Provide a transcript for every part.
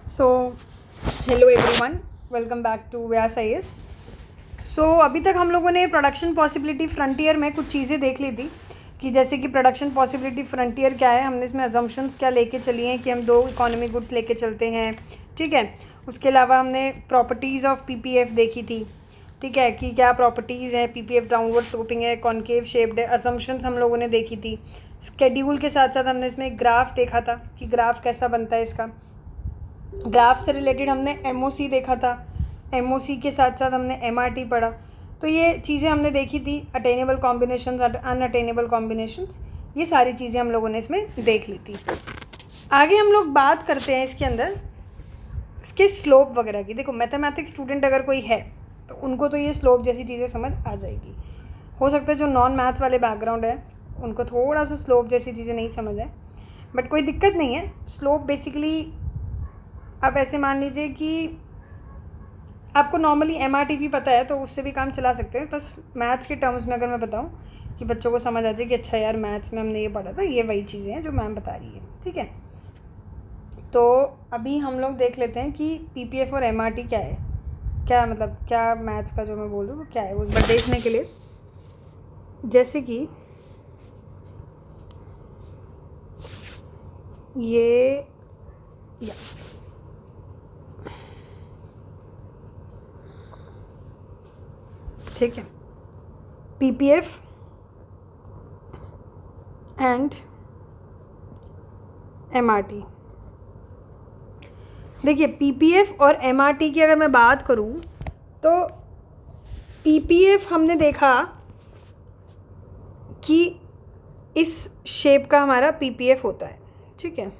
So hello everyone, welcome back to Vyas IAS. So अभी तक हम लोगों ने प्रोडक्शन पॉसिबिलिटी फ्रंटियर में कुछ चीज़ें देख ली थी कि जैसे कि प्रोडक्शन पॉसिबिलिटी फ्रंटियर क्या है, हमने इसमें अजम्पशंस क्या लेके चली हैं कि हम 2 इकोनॉमिक गुड्स लेके चलते हैं। ठीक है, उसके अलावा हमने प्रॉपर्टीज़ ऑफ पीपीएफ देखी थी। ठीक है, कि क्या प्रॉपर्टीज़ हैं, पीपीएफ डाउनवर्ड स्लोपिंग है, कॉन्केव शेप्ड है, अजम्पशंस हम लोगों ने देखी थी। स्केड्यूल के साथ साथ हमने इसमें ग्राफ देखा था कि ग्राफ कैसा बनता है इसका। ग्राफ से रिलेटेड हमने एमओसी देखा था, एमओसी के साथ साथ हमने एमआरटी पढ़ा। तो ये चीज़ें हमने देखी थी, अटेनेबल कॉम्बिनेशंस, अनअटेनेबल कॉम्बिनेशंस, ये सारी चीज़ें हम लोगों ने इसमें देख ली थी। आगे हम लोग बात करते हैं इसके अंदर इसके स्लोप वगैरह की। देखो, मैथमेटिक्स स्टूडेंट अगर कोई है तो उनको तो ये स्लोप जैसी चीज़ें समझ आ जाएगी। हो सकता है जो नॉन मैथ्स वाले बैकग्राउंड है उनको थोड़ा सा स्लोप जैसी चीज़ें नहीं समझ आए, बट कोई दिक्कत नहीं है। स्लोप बेसिकली आप ऐसे मान लीजिए कि आपको नॉर्मली एमआरटी भी पता है तो उससे भी काम चला सकते हैं। बस मैथ्स के टर्म्स में अगर मैं बताऊं कि बच्चों को समझ आ जाए कि अच्छा यार मैथ्स में हमने ये पढ़ा था, ये वही चीज़ें हैं जो मैम बता रही है। ठीक है, तो अभी हम लोग देख लेते हैं कि पीपीएफ और एमआरटी क्या है, क्या मतलब क्या मैथ्स का जो मैं बोल दूँ वो क्या है। उस बार देखने के लिए जैसे कि ये या ठीक है, पीपीएफ एंड एमआरटी। देखिए, पीपीएफ और एमआरटी की अगर मैं बात करूं तो पीपीएफ हमने देखा कि इस शेप का हमारा पीपीएफ होता है। ठीक है,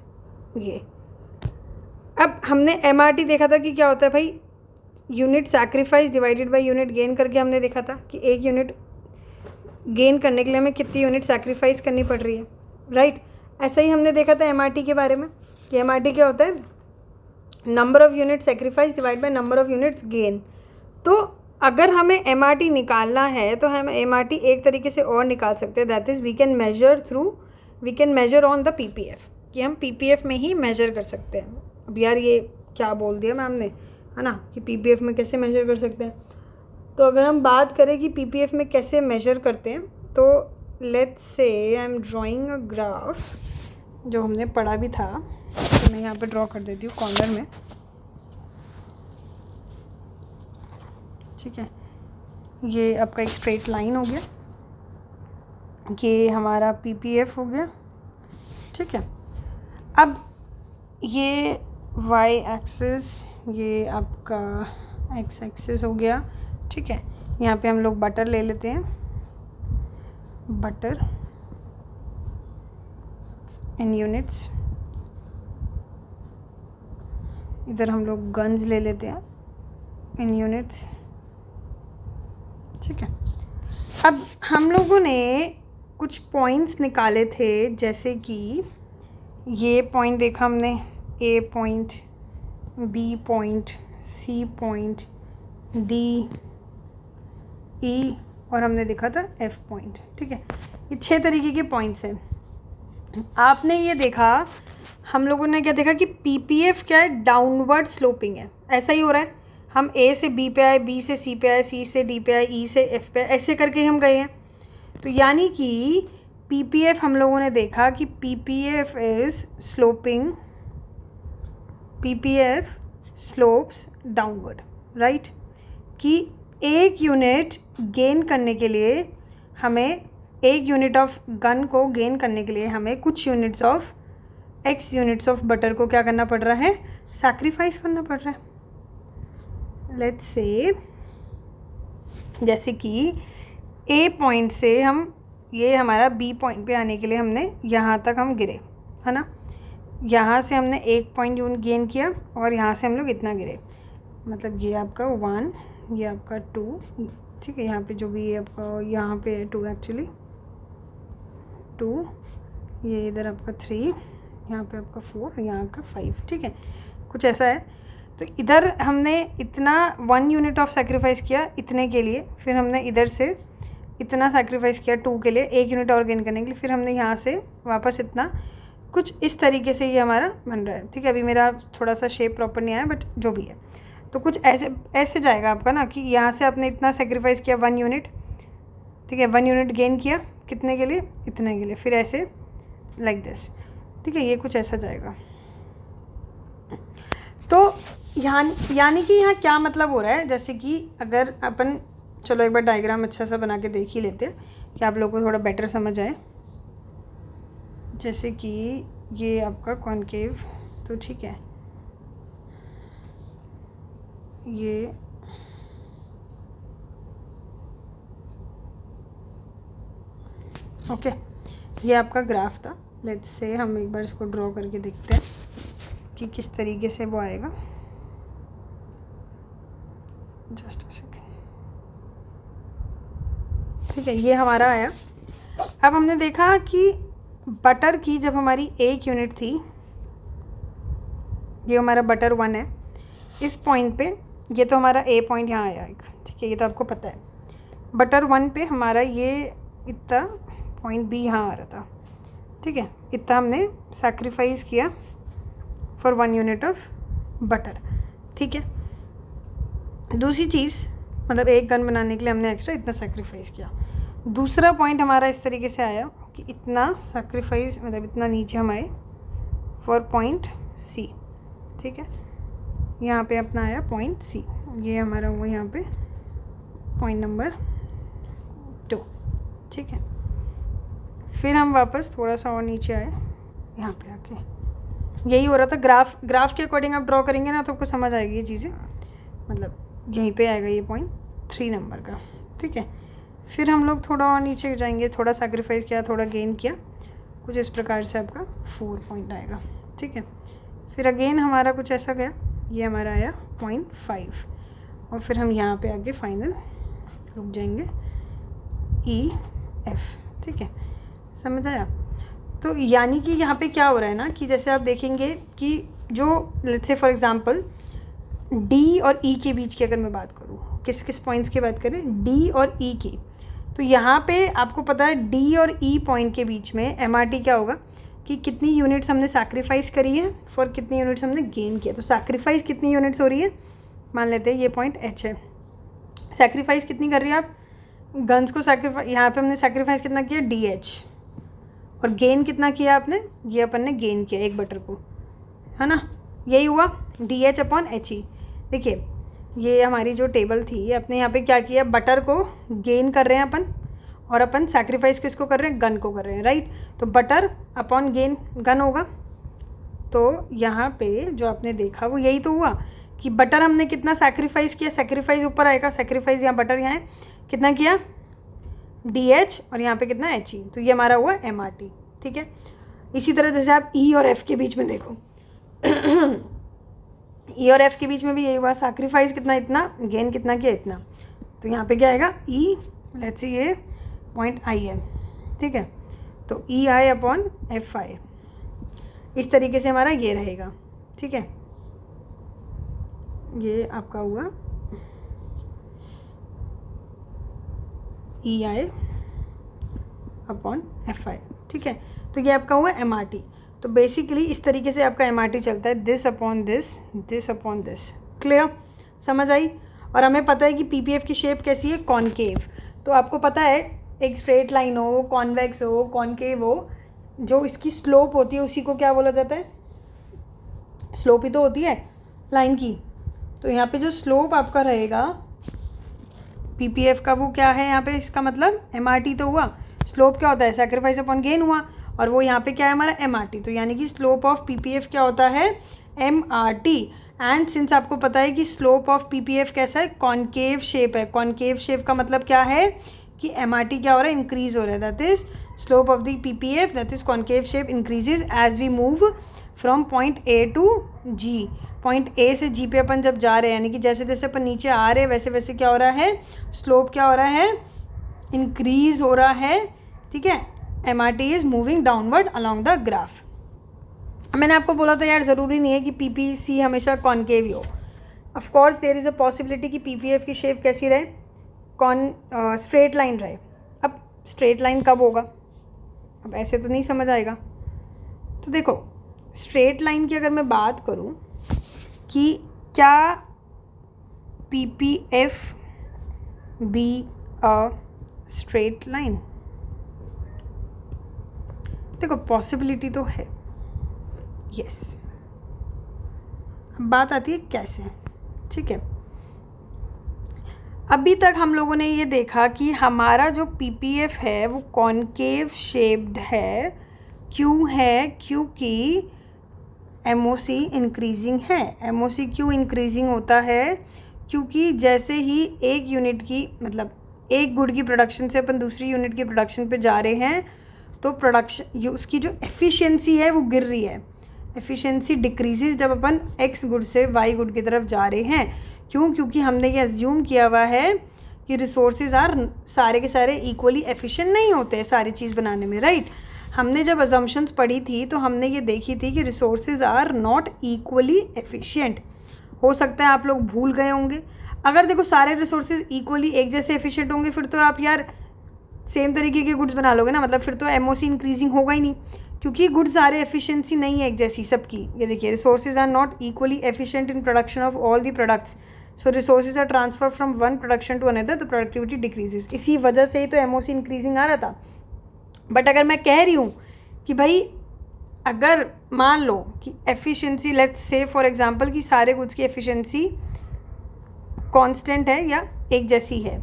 ये अब हमने एमआरटी देखा था कि क्या होता है भाई, unit sacrifice divided by unit gain करके हमने देखा था कि एक यूनिट गेन करने के लिए हमें कितनी यूनिट सैक्रिफाइस करनी पड़ रही है। राइट, ऐसा ही हमने देखा था एमआरटी के बारे में कि एमआरटी क्या होता है, number of unit sacrifice divide by number of units gain. तो अगर हमें एमआरटी निकालना है तो हम एमआरटी एक तरीके से और निकाल सकते हैं, that is we can measure on the PPF, कि हम पीपीएफ में ही मेजर कर सकते हैं। अब यार ये क्या बोल दिया मैम ने, है ना, कि पीपीएफ में कैसे मेजर कर सकते हैं। तो अगर हम बात करें कि पीपीएफ में कैसे मेजर करते हैं तो let's say I am drawing a graph, जो हमने पढ़ा भी था, तो मैं यहाँ पे ड्रॉ कर देती हूँ कॉर्नर में। ठीक है, ये आपका एक स्ट्रेट लाइन हो गया, ये हमारा पीपीएफ हो गया। ठीक है, अब ये वाई एक्सिस, ये आपका एक्स एक्सिस हो गया। ठीक है, यहाँ पे हम लोग बटर ले लेते हैं, बटर इन यूनिट्स। इधर हम लोग गन्स ले लेते हैं इन यूनिट्स। ठीक है, अब हम लोगों ने कुछ पॉइंट्स निकाले थे, जैसे कि ये पॉइंट देखा हमने, A point, B point, C point, D, E, और हमने देखा था एफ पॉइंट। ठीक है, ये 6 तरीके के पॉइंट्स हैं। आपने ये देखा, हम लोगों ने क्या देखा कि पीपीएफ क्या है, डाउनवर्ड स्लोपिंग है। ऐसा ही हो रहा है, हम ए से बी पे आए, बी से सी पे आए, सी से डी पे आए, ई से एफ पे आए, ऐसे करके हम गए हैं। तो यानी कि पीपीएफ हम लोगों ने देखा कि PPF is sloping, PPF slopes downward. Right, कि एक यूनिट गेन करने के लिए हमें, एक यूनिट ऑफ गन को गेन करने के लिए हमें कुछ units of x units of butter को क्या करना पड़ रहा है, सैक्रिफाइस करना पड़ रहा है। लेट्स से जैसे कि ए पॉइंट से हम, ये हमारा बी पॉइंट पे आने के लिए हमने यहाँ तक हम गिरे, है ना, यहाँ से हमने 1 पॉइंट यूनिट गेन किया और यहाँ से हम लोग इतना गिरे, मतलब ये आपका 1, ये आपका 2। ठीक है, यहाँ पे जो भी ये आपका, यहाँ पे 2 एक्चुअली 2, ये इधर आपका 3, यहाँ पे आपका 4, यहाँ आपका 5। ठीक है, कुछ ऐसा है। तो इधर हमने इतना 1 यूनिट ऑफ सेक्रीफाइस किया इतने के लिए, फिर हमने इधर से इतना सेक्रीफाइस किया 2 के लिए, 1 यूनिट और गेन करने के लिए, फिर हमने यहाँ से वापस इतना कुछ इस तरीके से ये हमारा बन रहा है, ठीक है। अभी मेरा थोड़ा सा शेप प्रॉपर नहीं आया, बट जो भी है, तो कुछ ऐसे ऐसे जाएगा आपका ना, कि यहाँ से आपने इतना सेक्रीफाइस किया 1 यूनिट, ठीक है, 1 यूनिट गेन किया कितने के लिए, इतने के लिए, फिर ऐसे लाइक दिस, ठीक है, ये कुछ ऐसा जाएगा। तो यानी कि यहाँ क्या मतलब हो रहा है, जैसे कि अगर अपन, चलो एक बार डायग्राम अच्छा सा बना के देख ही लेते हैं कि आप लोगों को थोड़ा बेटर समझ आए। जैसे कि ये आपका कॉनकेव, तो ठीक है, ये ओके, ये आपका ग्राफ था। लेट्स से हम एक बार इसको ड्रॉ करके देखते हैं कि किस तरीके से वो आएगा। जस्ट अ सेकेंड, ठीक है, ये हमारा आया। अब हमने देखा कि बटर की जब हमारी 1 यूनिट थी, ये हमारा बटर 1 है, इस पॉइंट पे, ये तो हमारा ए पॉइंट यहाँ आया एक, ठीक है, ये तो आपको पता है। बटर 1 पे हमारा ये इतना पॉइंट बी यहाँ आ रहा था, ठीक है, इतना हमने सैक्रिफाइस किया फॉर 1 यूनिट ऑफ बटर, ठीक है। दूसरी चीज़, मतलब एक गन बनाने के लिए हमने एक्स्ट्रा इतना सैक्रिफाइस किया। दूसरा पॉइंट हमारा इस तरीके से आया कि इतना सैक्रिफाइस, मतलब इतना नीचे हम आए फॉर पॉइंट सी, ठीक है, यहाँ पे अपना आया पॉइंट सी, ये हमारा हुआ यहाँ पे पॉइंट नंबर 2, ठीक है। फिर हम वापस थोड़ा सा और नीचे आए, यहाँ पे आके यही हो रहा था। ग्राफ के अकॉर्डिंग आप ड्रॉ करेंगे ना तो आपको समझ आएगी ये चीज़ें, मतलब यहीं पे आएगा ये पॉइंट 3 नंबर का, ठीक है। फिर हम लोग थोड़ा और नीचे जाएंगे, थोड़ा सैक्रिफाइस किया, थोड़ा गेन किया, कुछ इस प्रकार से आपका 4 पॉइंट आएगा, ठीक है। फिर अगेन हमारा कुछ ऐसा गया, ये हमारा आया 0.5, और फिर हम यहाँ पे आके फाइनल रुक जाएंगे EF, ठीक है, समझ आया। तो यानी कि यहाँ पे क्या हो रहा है ना, कि जैसे आप देखेंगे कि जो let's say for example D और E के बीच की अगर मैं बात करूँ, किस किस पॉइंट्स की बात करें, D और E की, तो यहाँ पे आपको पता है D और E पॉइंट के बीच में MRT क्या होगा कि कितनी यूनिट्स हमने सैक्रिफाइस करी है फॉर कितनी यूनिट्स हमने गेन किया। तो सैक्रिफाइस कितनी यूनिट्स हो रही है, मान लेते हैं ये पॉइंट H है, सैक्रिफाइस कितनी कर रही है आप गन्स को, सैक्रिफाइस यहाँ पे हमने सैक्रिफाइस कितना किया DH, और गेन कितना किया आपने, ये अपन ने गेन किया 1 बटर को, है ना, यही हुआ DH/HE। देखिए ये हमारी जो टेबल थी, अपने यहाँ पे क्या किया, बटर को गेन कर रहे हैं अपन, और अपन सैक्रिफाइस किसको कर रहे हैं, गन को कर रहे हैं, राइट। तो बटर अपॉन गेन गन होगा। तो यहाँ पे जो आपने देखा वो यही तो हुआ कि बटर हमने कितना सैक्रिफाइस किया, सैक्रिफाइस ऊपर आएगा, सैक्रिफाइस यहाँ बटर यहाँ है, कितना किया DH, और यहाँ पे कितना HE, तो ये हमारा हुआ MRT, ठीक है। इसी तरह जैसे आप E और F के बीच में देखो E और F के बीच में भी यही हुआ, सैक्रिफाइस कितना, इतना, गेन कितना किया, इतना, तो यहाँ पे क्या आएगा E, लेट्स सी ये पॉइंट I है, ठीक है, तो EI/FI, इस तरीके से हमारा ये रहेगा, ठीक है। ये आपका हुआ EI/FI, ठीक है। तो ये आपका हुआ MRT। तो बेसिकली इस तरीके से आपका MRT चलता है, this upon this, this upon this, clear, समझ आई। और हमें पता है कि PPF की शेप कैसी है, कॉनकेव। तो आपको पता है एक स्ट्रेट लाइन हो, कॉन्वेक्स हो, कॉनकेव हो, जो इसकी स्लोप होती है उसी को क्या बोला जाता है, स्लोप ही तो होती है लाइन की। तो यहाँ पे जो स्लोप आपका रहेगा PPF का, वो क्या है यहाँ पे, इसका मतलब MRT तो हुआ, स्लोप क्या होता है, सैक्रिफाइस अपॉन गेन हुआ, और वो यहाँ पे क्या है हमारा MRT। तो यानी कि स्लोप ऑफ PPF क्या होता है, MRT। एंड सिंस आपको पता है कि स्लोप ऑफ PPF कैसा है, कॉनकेव शेप है। कॉनकेव शेप का मतलब क्या है कि MRT क्या हो रहा है, इंक्रीज हो रहा है, that is slope of the PPF, that is concave shape increases as we move from point A to G। Point A से G पे अपन जब जा रहे हैं, यानी कि जैसे जैसे अपन नीचे आ रहे हैं वैसे वैसे क्या हो रहा है, स्लोप क्या हो रहा है, इंक्रीज हो रहा है, ठीक है। MRT is moving downward along the graph. मैंने आपको बोला था यार ज़रूरी नहीं है कि PPC हमेशा कॉनकेव ही हो। Of course there is a possibility कि PPF की शेप कैसी रहे, स्ट्रेट लाइन रहे। अब स्ट्रेट लाइन कब होगा, अब ऐसे तो नहीं समझ आएगा, तो देखो स्ट्रेट लाइन की अगर मैं बात करूँ कि क्या PPF B a straight line, देखो पॉसिबिलिटी तो है, यस। अब बात आती है कैसे, ठीक है। अभी तक हम लोगों ने ये देखा कि हमारा जो PPF है वो कॉनकेव शेप्ड है। क्यों है? क्योंकि MOC इंक्रीजिंग है। MOC क्यों इंक्रीजिंग होता है? क्योंकि जैसे ही एक यूनिट की मतलब एक गुड की प्रोडक्शन से अपन दूसरी यूनिट की प्रोडक्शन पे जा रहे हैं तो प्रोडक्शन उसकी जो एफिशिएंसी है वो गिर रही है। एफिशिएंसी डिक्रीजेज जब अपन X गुड से Y गुड की तरफ जा रहे हैं। क्यों? क्योंकि हमने ये अज्यूम किया हुआ है कि रिसोर्सेज आर सारे के सारे इक्वली एफिशिएंट नहीं होते सारी चीज़ बनाने में, राइट। हमने जब अजम्पशंस पढ़ी थी तो हमने ये देखी थी कि resources are not equally efficient. हो सकता है आप लोग भूल गए होंगे। अगर देखो सारे रिसोर्सेज इक्वली एक जैसे एफिशिएंट होंगे फिर तो आप यार सेम तरीके के गुड्स बना लोगे ना, मतलब फिर तो MOC इंक्रीजिंग होगा ही नहीं, क्योंकि गुड्स सारे एफिशिएंसी नहीं है एक जैसी सबकी। ये देखिए resources are not equally efficient in production of all the products, so resources are transfer from one production to another, तो प्रोडक्टिविटी डिक्रीजेज। इसी वजह से ही तो MOC इंक्रीजिंग आ रहा था। बट अगर मैं कह रही हूँ कि भाई अगर मान लो कि efficiency, let's say for example कि सारे गुड्स की एफिशिएंसी कांस्टेंट है या एक जैसी है,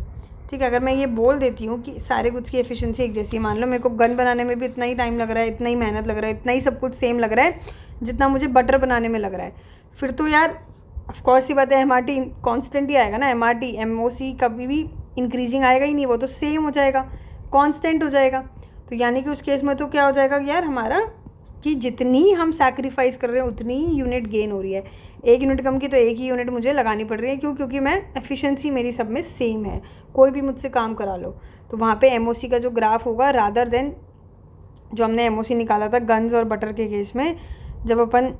ठीक है। अगर मैं ये बोल देती हूँ कि सारे गुड्स की एफिशिएंसी एक जैसी, मान लो मेरे को गन बनाने में भी इतना ही टाइम लग रहा है, इतना ही मेहनत लग रहा है, इतना ही सब कुछ सेम लग रहा है जितना मुझे बटर बनाने में लग रहा है, फिर तो यार ऑफकोर्स ही बात है MRT कांस्टेंट ही आएगा ना। MRT MOC कभी भी इंक्रीजिंग आएगा ही नहीं, वो तो सेम हो जाएगा, कांस्टेंट हो जाएगा। तो यानी कि उस केस में तो क्या हो जाएगा यार हमारा कि जितनी हम सैक्रिफाइस कर रहे हैं उतनी ही यूनिट गेन हो रही है। एक यूनिट कम की तो एक ही यूनिट मुझे लगानी पड़ रही है। क्यों? क्योंकि मैं एफिशिएंसी मेरी सब में सेम है, कोई भी मुझसे काम करा लो। तो वहाँ पे MOC का जो ग्राफ होगा रादर देन जो हमने MOC निकाला था गन्स और बटर के केस में, जब अपन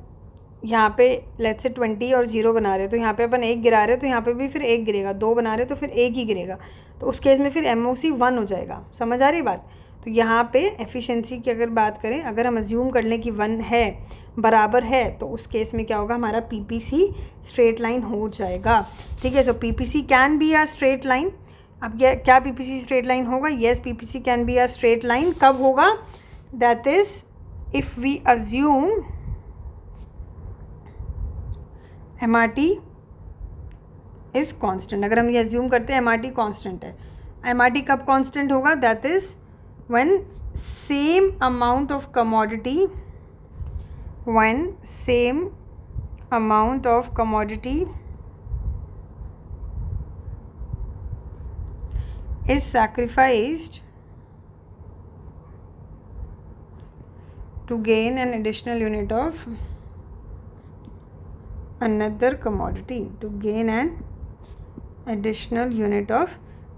यहाँ पे लेट्स से 20 और 0 बना रहे हैं तो यहाँ पे अपन 1 गिरा रहे हैं तो यहाँ पे भी फिर 1 गिरेगा, 2 बना रहे हैं तो फिर 1 ही गिरेगा। तो उस केस में फिर MOC 1 हो जाएगा। समझ आ रही बात? तो यहाँ पे एफिशिएंसी की अगर बात करें, अगर हम अज्यूम कर लें कि 1 है बराबर है, तो उस केस में क्या होगा, हमारा PPC स्ट्रेट लाइन हो जाएगा। ठीक है, so PPC can be a straight line. अब क्या PPC स्ट्रेट लाइन होगा? Yes, PPC can be a straight line. कब होगा? That is if we assume MRT is constant. अगर हम ये अज्यूम करते हैं MRT कांस्टेंट है, MRT कब कांस्टेंट होगा? That is when same amount of commodity is sacrificed to gain an additional unit of another commodity,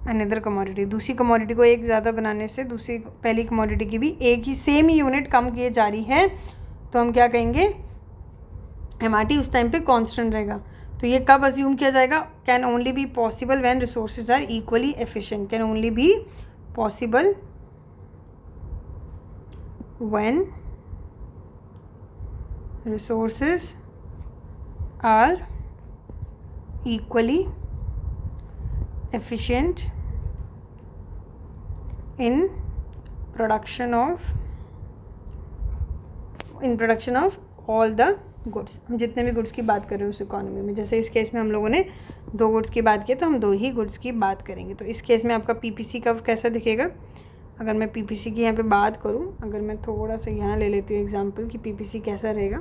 another commodity. दूसरी commodity को एक ज़्यादा बनाने से दूसरी पहली कमोडिटी की भी एक ही सेम ही यूनिट कम किए जा रही है, तो हम क्या कहेंगे? MRT उस टाइम पे कांस्टेंट रहेगा। तो ये कब अज्यूम किया जाएगा? Can only be possible when resources are equally efficient. Can only be possible when resources are equally efficient in production of all the goods। हम जितने भी गुड्स की बात कर रहे हैं उस इकोनॉमी में, जैसे इस केस में हम लोगों ने 2 गुड्स की बात की तो हम 2 ही गुड्स की बात करेंगे। तो इस केस में आपका PPC कर्व कैसा दिखेगा? अगर मैं PPC की यहाँ पे बात करूँ, अगर मैं थोड़ा सा यहाँ ले लेती हूँ एग्जांपल कि PPC कैसा रहेगा,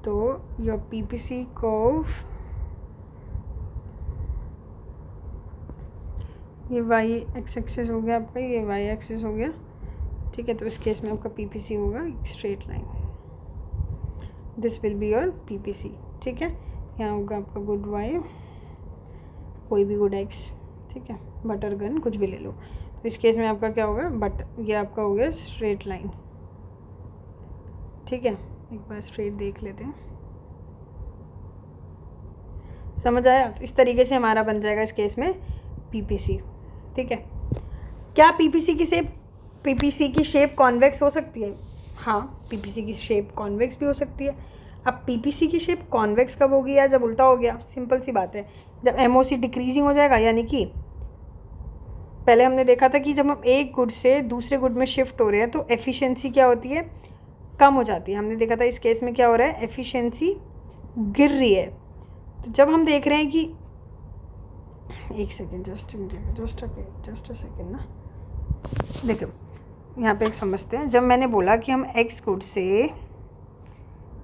तो योर PPC कर्व, ये वाई एक्सिस हो गया आपका, ये वाई एक्सिस हो गया। ठीक है, तो इस केस में आपका PPC होगा straight line. This will be your PPC। ठीक है, यहाँ होगा आपका गुड वाई, कोई भी गुड एक्स, ठीक है, बटर गन कुछ भी ले लो। तो इस केस में आपका क्या होगा? बट ये आपका हो गया स्ट्रेट लाइन। ठीक है, एक बार स्ट्रेट देख लेते हैं, समझ आया? तो इस तरीके से हमारा बन जाएगा इस केस में PPC। ठीक है, क्या PPC की शेप कॉन्वेक्स हो सकती है? हाँ, पीपीसी की शेप कॉन्वेक्स भी हो सकती है। अब पीपीसी की शेप कॉन्वेक्स कब होगी यार? जब उल्टा हो गया। सिंपल सी बात है, जब एमओसी डिक्रीजिंग हो जाएगा, यानी कि पहले हमने देखा था कि जब हम एक गुड से दूसरे गुड में शिफ्ट हो रहे हैं तो एफिशिएंसी क्या होती है? कम हो जाती है। हमने देखा था इस केस में क्या हो रहा है? एफिशिएंसी गिर रही है। तो जब हम देख रहे हैं कि एक सेकेंड, जस्ट अ सेकेंड ना, देखो यहाँ पे एक समझते हैं। जब मैंने बोला कि हम एक्स गुड से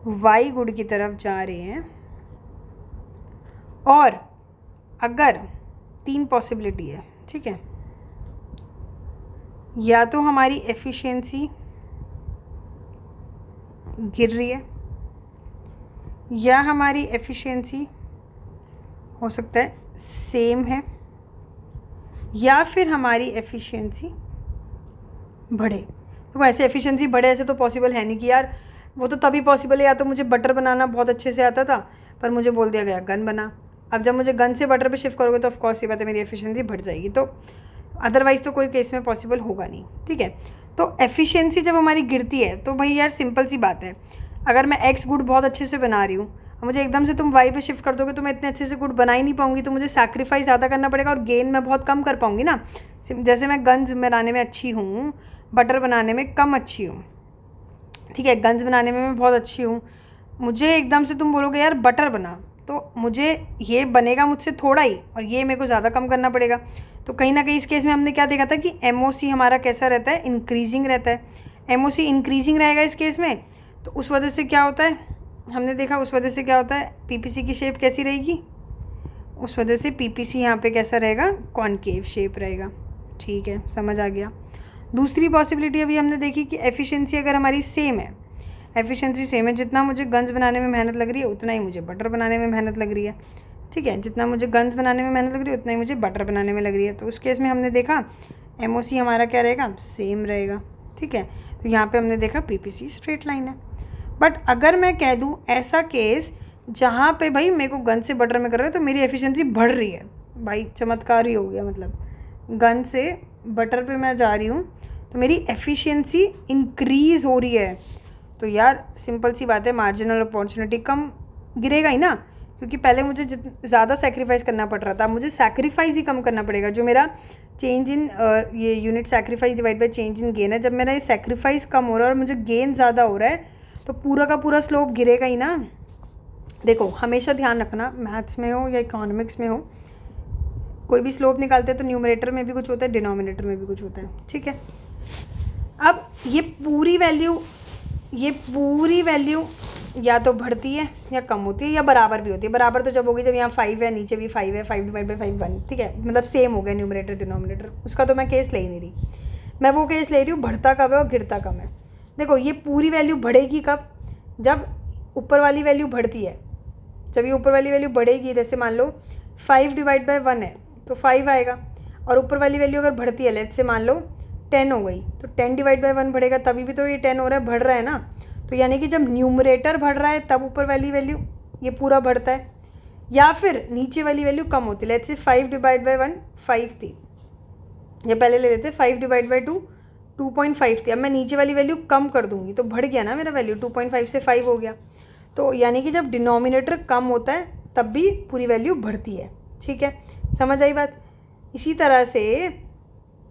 वाई गुड की तरफ जा रहे हैं, और अगर 3 पॉसिबिलिटी है, ठीक है, या तो हमारी एफिशिएंसी गिर रही है, या हमारी एफिशिएंसी हो सकता है सेम है, या फिर हमारी एफिशिएंसी बढ़े। तो ऐसे एफिशिएंसी बढ़े ऐसे तो पॉसिबल है नहीं कि यार, वो तो तभी पॉसिबल है या तो मुझे बटर बनाना बहुत अच्छे से आता था पर मुझे बोल दिया गया गन बना। अब जब मुझे गन से बटर पे शिफ्ट करोगे तो ऑफकोर्स ये बात है मेरी एफिशिएंसी बढ़ जाएगी, तो अदरवाइज़ तो कोई केस में पॉसिबल होगा नहीं, ठीक है। तो एफिशिएंसी जब हमारी गिरती है तो भाई यार सिंपल सी बात है, अगर मैं एक्स गुड बहुत अच्छे से बना रही हूँ, मुझे एकदम से तुम वाई पे शिफ्ट कर दोगे तो मैं इतने अच्छे से गुड बना ही नहीं पाऊंगी, तो मुझे सैक्रिफाइस ज़्यादा करना पड़ेगा और गेन मैं बहुत कम कर पाऊंगी ना। जैसे मैं गन्स बनाने में अच्छी हूँ, बटर बनाने में कम अच्छी हूँ, ठीक है, गन्स बनाने में मैं बहुत अच्छी हूँ, मुझे एकदम से तुम बोलोगे यार बटर बना, तो मुझे ये बनेगा मुझसे थोड़ा ही और ये मेरे को ज़्यादा कम करना पड़ेगा। तो कहीं ना कहीं इस केस में हमने क्या देखा था कि एमओसी हमारा कैसा रहता है? इंक्रीजिंग रहता है। एमओसी इंक्रीजिंग रहेगा इस केस में, तो उस वजह से क्या होता है, हमने देखा उस वजह से क्या होता है, पीपीसी की शेप कैसी रहेगी? उस वजह से पीपीसी यहाँ पे कैसा रहेगा? कॉनकेव शेप रहेगा, ठीक है, समझ आ गया। दूसरी पॉसिबिलिटी अभी हमने देखी कि एफिशिएंसी अगर हमारी सेम है, एफिशिएंसी सेम है, जितना मुझे गन्स बनाने में मेहनत लग रही है उतना ही मुझे बटर बनाने में मेहनत लग रही है, ठीक है, जितना मुझे गन्स बनाने में मेहनत लग रही है उतना ही मुझे बटर बनाने में लग रही है, तो उस केस में हमने देखा एमओसी हमारा क्या रहेगा? सेम रहेगा, ठीक है। तो यहाँ पे हमने देखा पीपीसी स्ट्रेट लाइन है। बट अगर मैं कह दूँ ऐसा केस जहाँ पे भाई मेरे को गन से बटर में कर रहे हो तो मेरी एफिशिएंसी बढ़ रही है, भाई चमत्कार ही हो गया, मतलब गन से बटर पे मैं जा रही हूँ तो मेरी एफिशिएंसी इंक्रीज़ हो रही है, तो यार सिंपल सी बात है, मार्जिनल अपॉर्चुनिटी कम गिरेगा ही ना, क्योंकि पहले मुझे ज़्यादा सेक्रीफाइस करना पड़ रहा था, मुझे सेक्रीफाइस ही कम करना पड़ेगा। जो मेरा चेंज इन ये unit sacrifice divide by change in gain है, जब मेरा ये सेक्रीफाइस कम हो रहा है और मुझे गेन ज़्यादा हो रहा है तो पूरा का पूरा स्लोप गिरेगा ही ना। देखो हमेशा ध्यान रखना, मैथ्स में हो या इकोनॉमिक्स में हो, कोई भी स्लोप निकालते हैं तो न्यूमरेटर में भी कुछ होता है, डिनोमिनेटर में भी कुछ होता है, ठीक है। अब ये पूरी वैल्यू या तो बढ़ती है या कम होती है या बराबर भी होती है। बराबर तो जब होगी जब यहाँ 5 है, नीचे भी 5 है, 5 डिवाइड बाई 5 1, ठीक है, मतलब सेम हो गया न्यूमरेटर डिनोमिनेटर, उसका तो मैं केस ले ही नहीं रही। मैं वो केस ले रही हूँ बढ़ता कब है और गिरता कम है। देखो ये पूरी वैल्यू बढ़ेगी कब? जब ऊपर वाली वैल्यू बढ़ती है, जब ये ऊपर वाली वैल्यू बढ़ेगी, जैसे मान लो 5 डिवाइड बाई 1 है तो 5 आएगा, और ऊपर वाली वैल्यू अगर बढ़ती है, लेट्स से मान लो 10 हो गई तो 10 डिवाइड बाई 1 बढ़ेगा, तभी भी तो ये 10 हो रहा है, बढ़ रहा है ना। तो यानी कि जब न्यूमरेटर बढ़ रहा है तब ऊपर वाली वैल्यू ये पूरा बढ़ता है, या फिर नीचे वाली वैल्यू कम होती है। लेट्स से 5 डिवाइड बाई 1 5 थी, ये पहले ले लेते 5 डिवाइड बाई 2 2.5 थी, अब मैं नीचे वाली वैल्यू कम कर दूंगी तो बढ़ गया ना मेरा वैल्यू, 2.5 से 5 हो गया। तो यानी कि जब डिनोमिनेटर कम होता है तब भी पूरी वैल्यू बढ़ती है, ठीक है, समझ आई बात। इसी तरह से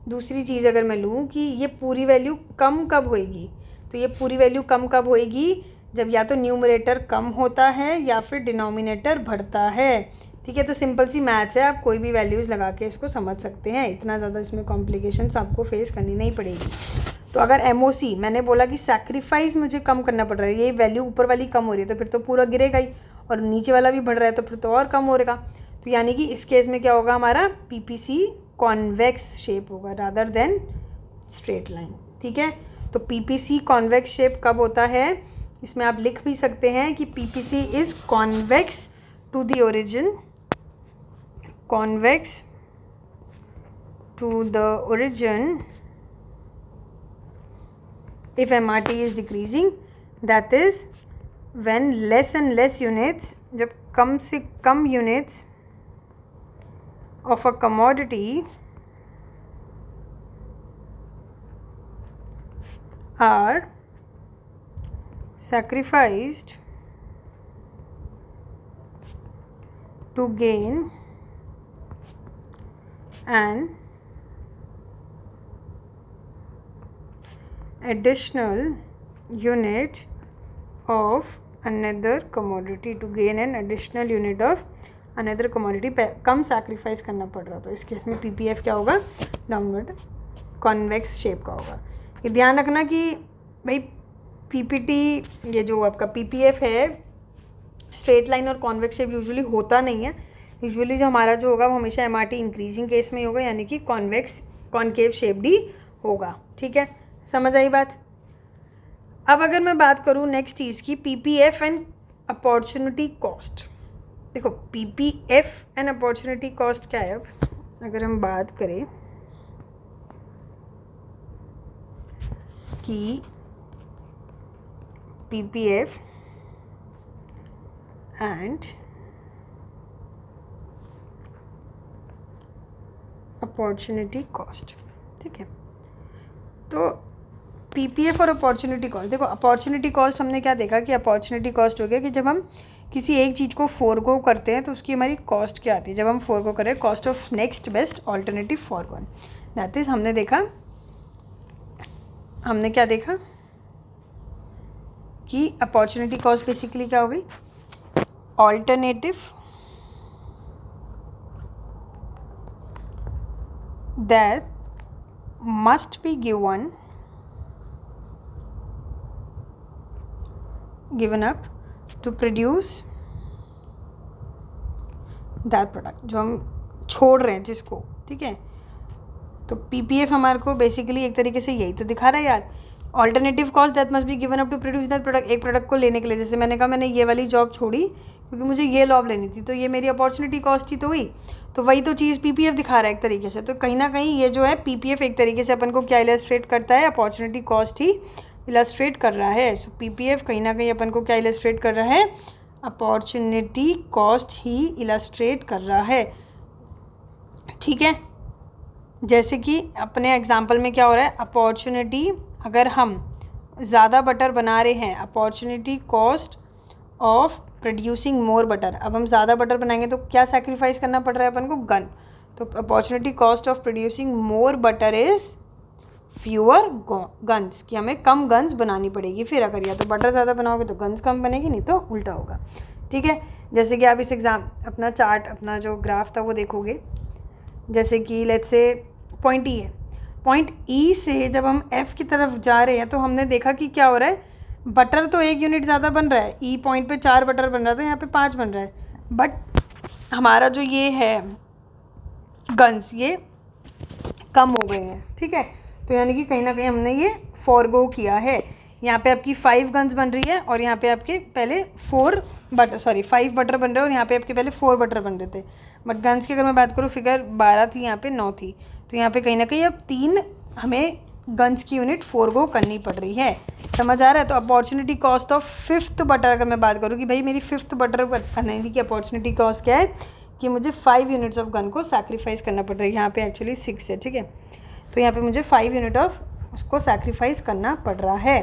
दूसरी चीज़ अगर मैं लूँ कि ये पूरी वैल्यू कम कब होएगी, तो ये पूरी वैल्यू कम कब होएगी? जब या तो न्यूमरेटर कम होता है या फिर डिनोमिनेटर बढ़ता है, ठीक है। तो सिंपल सी मैथ्स है, आप कोई भी वैल्यूज़ लगा के इसको समझ सकते हैं, इतना ज़्यादा इसमें कॉम्प्लिकेशंस आपको फेस करनी नहीं पड़ेगी। तो अगर एमओसी मैंने बोला कि सैक्रिफाइस मुझे कम करना पड़ रहा है, ये वैल्यू ऊपर वाली कम हो रही है तो फिर तो पूरा गिरेगा ही, और नीचे वाला भी बढ़ रहा है तो फिर तो और कम हो रहेगा। तो यानी कि इस केस में क्या होगा, हमारा पीपीसी कॉन्वेक्स शेप होगा रादर देन स्ट्रेट लाइन, ठीक है। तो पीपीसी कॉन्वेक्स शेप कब होता है? इसमें आप लिख भी सकते हैं कि PPC is convex to the origin, convex to the origin if MRT is decreasing, that is when less and less units, जब कम से कम units of a commodity are sacrificed to gain an additional unit of another commodity, to gain an additional unit of another commodity, come sacrifice करना पड़ रहा, तो इस case में PPF क्या होगा, डाउनवर्ड कॉन्वेक्स शेप का होगा। ये ध्यान रखना कि भाई पीपीटी, ये जो आपका पीपीएफ है स्ट्रेट लाइन और कॉन्वेक्स शेप यूजुअली होता नहीं है। यूजुअली जो हमारा जो होगा वो हमेशा एमआरटी इंक्रीजिंग केस में ही होगा, यानी कि कॉन्वेक्स कॉन्केव शेप्ड ही होगा। ठीक है, समझ आई बात। अब अगर मैं बात करूँ नेक्स्ट चीज़ की, पीपीएफ एंड अपॉर्चुनिटी कॉस्ट। देखो पीपीएफ एंड अपॉर्चुनिटी कॉस्ट क्या है। अब अगर हम बात करें कि पीपीएफ एंड अपॉर्चुनिटी कॉस्ट, ठीक है, तो पीपीएफ और अपॉर्चुनिटी कॉस्ट, देखो अपॉर्चुनिटी कॉस्ट हमने क्या देखा कि अपॉर्चुनिटी कॉस्ट हो गया कि जब हम किसी एक चीज़ को फोरगो करते हैं तो उसकी हमारी कॉस्ट क्या आती है। जब हम फोरगो करें, cost of next best alternative for one, that is हमने क्या देखा कि अपॉर्चुनिटी कॉस्ट बेसिकली क्या हो गई, alternative that must B given up to produce that product, जो हम छोड़ रहे हैं जिसको, ठीक है। तो पीपीएफ हमारे को बेसिकली एक तरीके से यही तो दिखा रहा है यार, alternative cost that must be given up to produce that product. एक प्रोडक्ट को लेने के लिए, जैसे मैंने कहा मैंने ये वाली जॉब छोड़ी क्योंकि मुझे ये जॉब लेनी थी, तो ये मेरी अपॉर्चुनिटी कॉस्ट ही तो हुई। तो वही तो चीज़ पीपीएफ दिखा रहा है एक तरीके से। तो कहीं ना कहीं ये जो है पीपीएफ एक तरीके से अपन को क्या इलस्ट्रेट करता है, अपॉर्चुनिटी कॉस्ट ही इलस्ट्रेट कर रहा है। सो पीपीएफ कहीं ना कहीं अपन को क्या इलस्ट्रेट कर रहा है, अपॉर्चुनिटी कॉस्ट ही इलस्ट्रेट कर रहा है। ठीक है, जैसे कि अपने एग्जांपल में क्या हो रहा है, अपॉर्चुनिटी, अगर हम ज़्यादा बटर बना रहे हैं, opportunity cost of producing more butter. अब हम ज़्यादा बटर बनाएंगे तो क्या सेक्रीफाइस करना पड़ रहा है अपन को, गन। तो opportunity cost of producing more butter is fewer guns, कि हमें कम गन्स बनानी पड़ेगी। फिर अगर या तो बटर ज़्यादा बनाओगे तो गन्स कम बनेगी, नहीं तो उल्टा होगा। ठीक है, जैसे कि आप इस अपना चार्ट, अपना जो ग्राफ था वो देखोगे, जैसे कि लेट्स से पॉइंट ई है, पॉइंट ई से जब हम एफ़ की तरफ जा रहे हैं तो हमने देखा कि क्या हो रहा है, बटर तो 1 यूनिट ज़्यादा बन रहा है। ई पॉइंट पे 4 बटर बन रहा था, यहाँ पे 5 बन रहा है, बट हमारा जो ये है गन्स ये कम हो गए हैं। ठीक है, तो यानी कि कहीं ना कहीं हमने ये फॉरगो किया है। यहाँ पे आपकी 5 गन्स बन रही है और यहाँ पे आपके पहले 5 बटर बन रहे हैं और यहाँ पे आपके पहले 4 बटर बन रहे थे। बट गन्स की अगर मैं बात करूँ, फिगर 12 थी, यहाँ पे 9 थी, तो यहाँ पे कहीं ना कहीं अब 3 हमें गन्स की यूनिट फॉरगो करनी पड़ रही है। समझ आ रहा है। तो opportunity cost of 5th butter अगर मैं बात करूँ कि भाई मेरी 5th बटर बनाने की अपॉर्चुनिटी कॉस्ट क्या है कि मुझे 5 यूनिट्स ऑफ गन को सैक्रिफाइस करना पड़ रहा है। यहाँ पे एक्चुअली 6 है, ठीक है, तो यहाँ पे मुझे 5 यूनिट ऑफ उसको सैक्रिफाइस करना पड़ रहा है।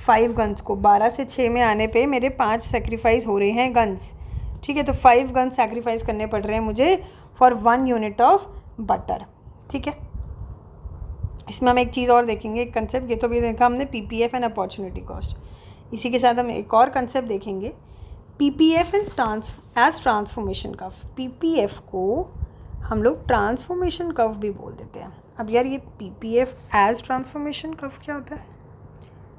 5 गन्स को 12 से 6 में आने पे मेरे 5 सैक्रिफाइस हो रहे हैं गन्स। ठीक है, तो 5 गन्स सैक्रिफाइस करने पड़ रहे हैं मुझे फॉर 1 यूनिट ऑफ बटर। ठीक है, इसमें हम एक चीज़ और देखेंगे, एक कंसेप्ट, ये तो भी देखा हमने पीपीएफ एंड अपॉर्चुनिटी कॉस्ट। इसी के साथ हम एक और कंसेप्ट देखेंगे, PPF and as transformation curve. PPF को हम लोग ट्रांसफॉर्मेशन कर्व भी बोल देते हैं। अब यार ये पीपीएफ एज ट्रांसफॉर्मेशन कर्व क्या होता है,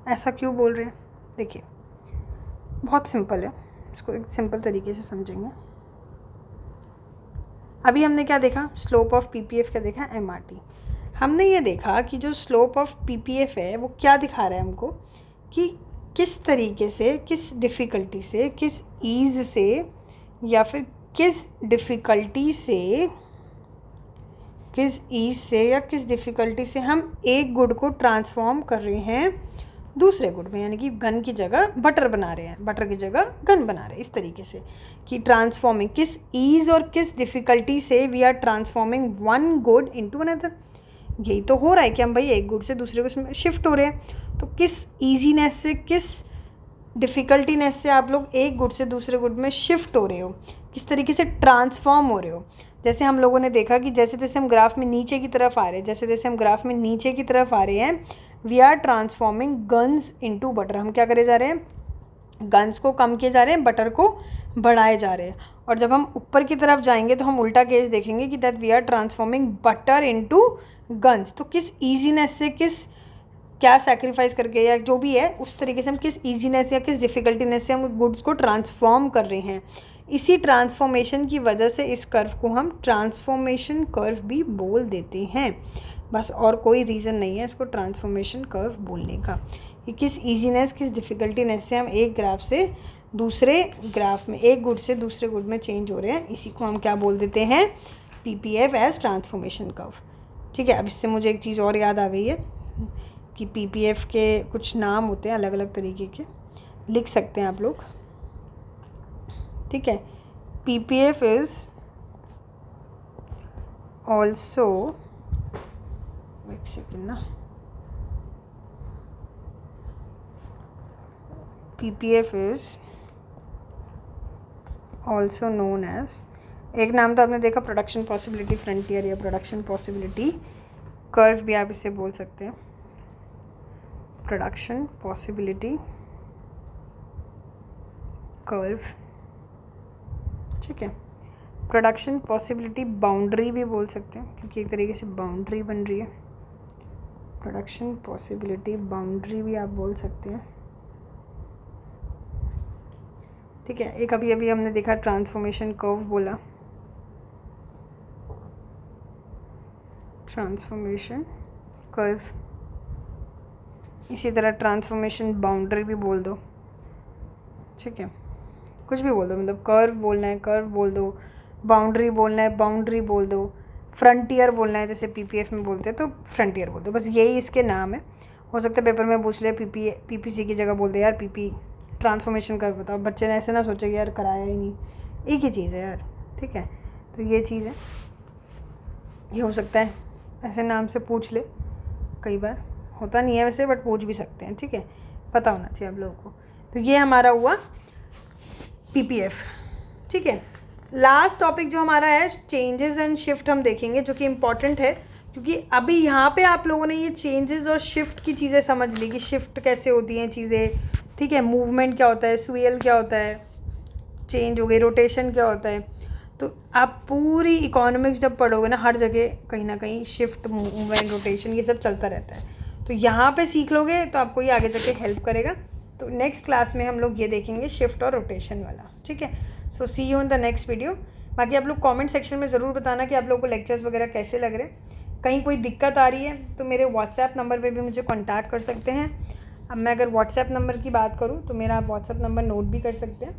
ऐसा क्यों बोल रहे हैं? देखिए बहुत सिंपल है, इसको एक सिंपल तरीके से समझेंगे। अभी हमने क्या देखा, स्लोप ऑफ पीपीएफ क्या देखा, एमआरटी। हमने ये देखा कि जो स्लोप ऑफ पीपीएफ है वो क्या दिखा रहा है हमको कि किस तरीके से, किस डिफ़िकल्टी से, किस ईज़ से या फिर किस डिफ़िकल्टी से, किस ईज़ से या किस डिफ़िकल्टी से हम एक गुड को ट्रांसफॉर्म कर रहे हैं दूसरे गुड में, यानी कि गन की जगह बटर बना रहे हैं, बटर की जगह गन बना रहे हैं। इस तरीके से कि ट्रांसफॉर्मिंग, किस ईज़ और किस डिफ़िकल्टी से we are transforming one good into another. यही तो हो रहा है कि हम भाई एक गुड से दूसरे को शिफ्ट हो रहे हैं। तो किस ईजीनेस से, किस डिफ़िकल्टीनेस से आप लोग एक गुड से दूसरे गुड में शिफ्ट हो रहे हो, किस तरीके से ट्रांसफॉर्म हो रहे हो। जैसे हम लोगों ने देखा कि जैसे जैसे हम ग्राफ में नीचे की तरफ आ रहे हैं, जैसे जैसे हम ग्राफ में नीचे की तरफ आ रहे हैं, we are transforming guns into butter. हम क्या करे जा रहे हैं, गन्स को कम किए जा रहे हैं, बटर को बढ़ाए जा रहे हैं। और जब हम ऊपर की तरफ जाएंगे तो हम उल्टा केस देखेंगे कि that we are transforming butter into guns. तो किस ईजीनेस से, किस क्या सैक्रिफाइस करके या जो भी है उस तरीके से हम किस ईजीनेस या किस डिफ़िकल्टीनेस से हम गुड्स को ट्रांसफॉर्म कर रहे हैं। इसी ट्रांसफॉर्मेशन की वजह से इस कर्व को हम ट्रांसफॉर्मेशन कर्व भी बोल देते हैं, बस और कोई रीज़न नहीं है इसको ट्रांसफॉर्मेशन कर्व बोलने का। कि किस ईजीनेस, किस डिफ़िकल्टीनेस से हम एक ग्राफ से दूसरे ग्राफ में, एक गुड से दूसरे गुड में चेंज हो रहे हैं, इसी को हम क्या बोल देते हैं, पीपीएफ एज ट्रांसफॉर्मेशन कर्व। ठीक है, अब इससे मुझे एक चीज़ और याद आ गई है कि पीपीएफ के कुछ नाम होते हैं अलग अलग तरीके के, लिख सकते हैं आप लोग। ठीक है, पीपीएफ इज़ ऑल्सो, एक सेकेंड ना, PPF is also known as, एक नाम तो आपने देखा प्रोडक्शन पॉसिबिलिटी फ्रंटियर या प्रोडक्शन पॉसिबिलिटी कर्व भी आप इसे बोल सकते हैं, प्रोडक्शन पॉसिबिलिटी कर्व। ठीक है, प्रोडक्शन पॉसिबिलिटी बाउंड्री भी बोल सकते हैं क्योंकि एक तरीके से बाउंड्री बन रही है, प्रोडक्शन पॉसिबिलिटी बाउंड्री भी आप बोल सकते हैं। ठीक है, एक अभी अभी हमने देखा ट्रांसफॉर्मेशन कर्व बोला, ट्रांसफॉर्मेशन कर्व, इसी तरह ट्रांसफॉर्मेशन बाउंड्री भी बोल दो। ठीक है, कुछ भी बोल दो, मतलब कर्व बोलना है कर्व बोल दो, बाउंड्री बोलना है बाउंड्री बोल दो, फ्रंटियर बोलना है जैसे पीपीएफ में बोलते हैं तो फ्रंटियर बोल दो, बस यही इसके नाम है। हो सकता है पेपर में पूछ ले पीपीसी की जगह बोल दे यार पीपी ट्रांसफॉर्मेशन कर्व बताओ, बच्चे ने ऐसे ना सोचे कि यार कराया ही नहीं, एक ही चीज़ है यार। ठीक है, तो ये चीज़ है, ये हो सकता है ऐसे नाम से पूछ ले, कई बार होता नहीं है वैसे बट पूछ भी सकते हैं। ठीक है, पता होना चाहिए आप लोगों को। तो ये हमारा हुआ पीपीएफ। ठीक है, लास्ट टॉपिक जो हमारा है चेंजेस एंड शिफ्ट हम देखेंगे, जो कि इम्पॉर्टेंट है क्योंकि अभी यहाँ पे आप लोगों ने ये चेंजेस और शिफ्ट की चीज़ें समझ ली कि शिफ्ट कैसे होती हैं चीज़ें। ठीक है, मूवमेंट क्या होता है, स्वियल क्या होता है, चेंज हो गई, रोटेशन क्या होता है। तो आप पूरी इकोनॉमिक्स जब पढ़ोगे ना, हर जगह कहीं ना कहीं शिफ्ट, मूवमेंट, रोटेशन ये सब चलता रहता है। तो यहाँ पे सीख लोगे तो आपको ये आगे जाके हेल्प करेगा। तो नेक्स्ट क्लास में हम लोग ये देखेंगे शिफ्ट और रोटेशन वाला। ठीक है, so see you in the next video. बाकी आप लोग कमेंट सेक्शन में ज़रूर बताना कि आप लोगों को लेक्चर्स वगैरह कैसे लग रहे हैं। कहीं कोई दिक्कत आ रही है तो मेरे व्हाट्सएप नंबर पे भी मुझे कांटेक्ट कर सकते हैं। अब मैं अगर व्हाट्सएप नंबर की बात करूँ तो मेरा आप व्हाट्सएप नंबर नोट भी कर सकते हैं,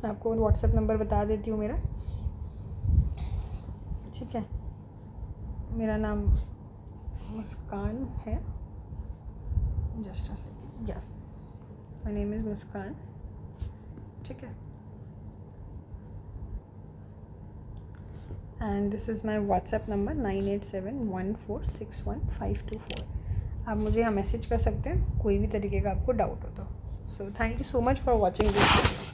मैं आपको व्हाट्सएप नंबर बता देती हूँ मेरा। ठीक है, मेरा नाम मुस्कान है, जस्ट अ सेकेंड, या माय नेम इज़ मुस्कान। ठीक है, and this is my WhatsApp number 9871461524। आप मुझे यहाँ मैसेज कर सकते हैं कोई भी तरीके का आपको डाउट हो तो। So thank you so much for watching this video.